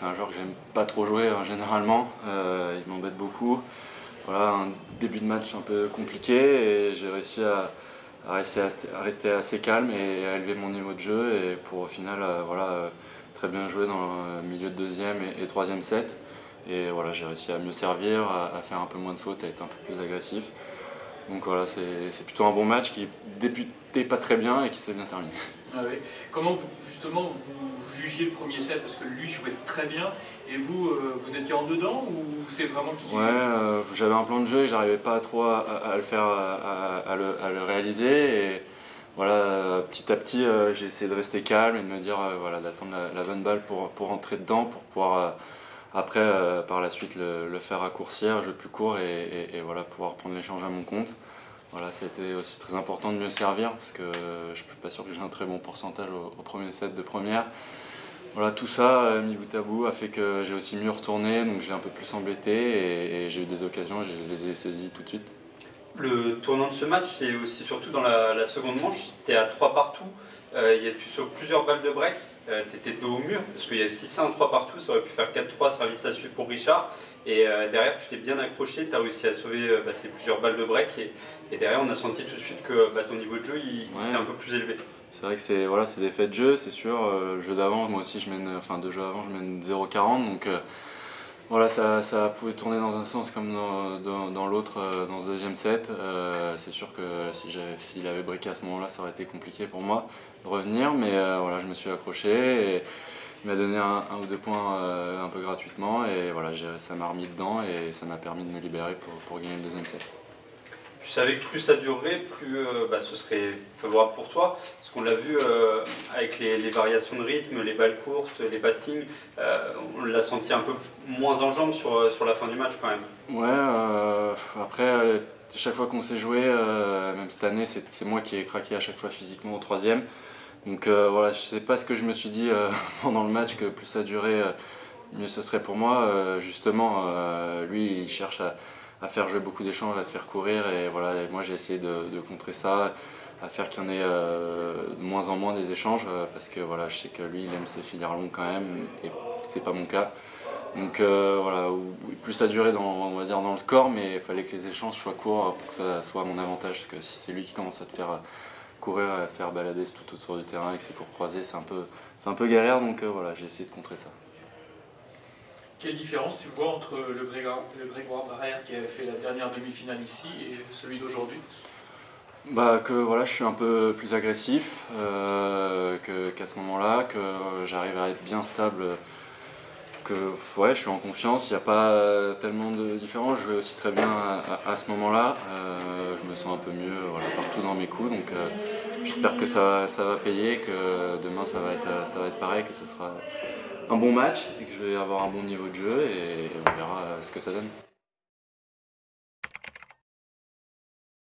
c'est un joueur que j'aime pas trop jouer généralement, il m'embête beaucoup. Voilà, un début de match un peu compliqué et j'ai réussi à rester assez calme et à élever mon niveau de jeu et pour au final très bien jouer dans le milieu de deuxième et troisième set. Et voilà, j'ai réussi à mieux servir, à faire un peu moins de fautes, à être un peu plus agressif. Donc voilà, c'est plutôt un bon match qui débutait pas très bien et qui s'est bien terminé. Ah oui. Comment justement vous jugiez le premier set? Parce que lui jouait très bien et vous, vous étiez en dedans ou c'est vraiment qui... Ouais, j'avais un plan de jeu et j'arrivais pas trop à le faire, à le réaliser. Et voilà, petit à petit, j'ai essayé de rester calme et de me dire voilà, d'attendre la bonne balle pour rentrer dedans, pour pouvoir après, par la suite, le faire raccourcir, jouer plus court et voilà, pouvoir prendre l'échange à mon compte. Voilà, c'était aussi très important de mieux servir parce que je suis pas sûr que j'ai un très bon pourcentage au premier set de première. Voilà, tout ça, mis bout à bout, a fait que j'ai aussi mieux retourné, donc j'ai un peu plus embêté et j'ai eu des occasions et je les ai saisies tout de suite. Le tournant de ce match, c'est aussi surtout dans la seconde manche, tu es à 3 partout, tu sauves plusieurs balles de break, tu étais dos au mur, parce qu'il y a 6-1, 3 partout, ça aurait pu faire 4-3, service à suivre pour Richard, et derrière tu t'es bien accroché, tu as réussi à sauver ces plusieurs balles de break, et derrière on a senti tout de suite que ton niveau de jeu il s'est un peu plus élevé. C'est vrai que c'est des faits de jeu, c'est sûr. Le jeu d'avant, moi aussi, deux jeux avant, je mène 0,40. Donc voilà, ça pouvait tourner dans un sens comme dans l'autre, dans ce deuxième set. C'est sûr que s'il avait briqué à ce moment-là, ça aurait été compliqué pour moi de revenir. Mais voilà, je me suis accroché et il m'a donné un ou deux points un peu gratuitement. Et voilà, ça m'a remis dedans et ça m'a permis de me libérer pour gagner le deuxième set. Tu savais que plus ça durerait, plus ce serait favorable pour toi. Parce qu'on l'a vu avec les variations de rythme, les balles courtes, les passings, on l'a senti un peu moins en jambes sur la fin du match quand même. Ouais, après, chaque fois qu'on s'est joué, même cette année, c'est moi qui ai craqué à chaque fois physiquement au troisième. Donc voilà, je sais pas ce que je me suis dit pendant le match, que plus ça durait, mieux ce serait pour moi. Justement, lui, il cherche à faire jouer beaucoup d'échanges, à te faire courir et voilà, et moi j'ai essayé de contrer ça, à faire qu'il y en ait de moins en moins des échanges parce que voilà, je sais que lui il aime ses filières longues quand même et c'est pas mon cas. Donc voilà, plus ça durait on va dire dans le score, mais il fallait que les échanges soient courts pour que ça soit à mon avantage, parce que si c'est lui qui commence à te faire courir, à te faire balader tout autour du terrain avec ses cours croisés, c'est un peu galère, donc voilà, j'ai essayé de contrer ça. Quelle différence tu vois entre le Grégoire Barrère qui avait fait la dernière demi-finale ici et celui d'aujourd'hui? Que voilà, je suis un peu plus agressif qu'à ce moment-là, que j'arrive à être bien stable, que ouais, je suis en confiance, il n'y a pas tellement de différence, je vais aussi très bien à ce moment-là, je me sens un peu mieux voilà, partout dans mes coups, donc j'espère que ça va payer, que demain ça va être pareil, que ce sera un bon match et que je vais avoir un bon niveau de jeu et on verra ce que ça donne.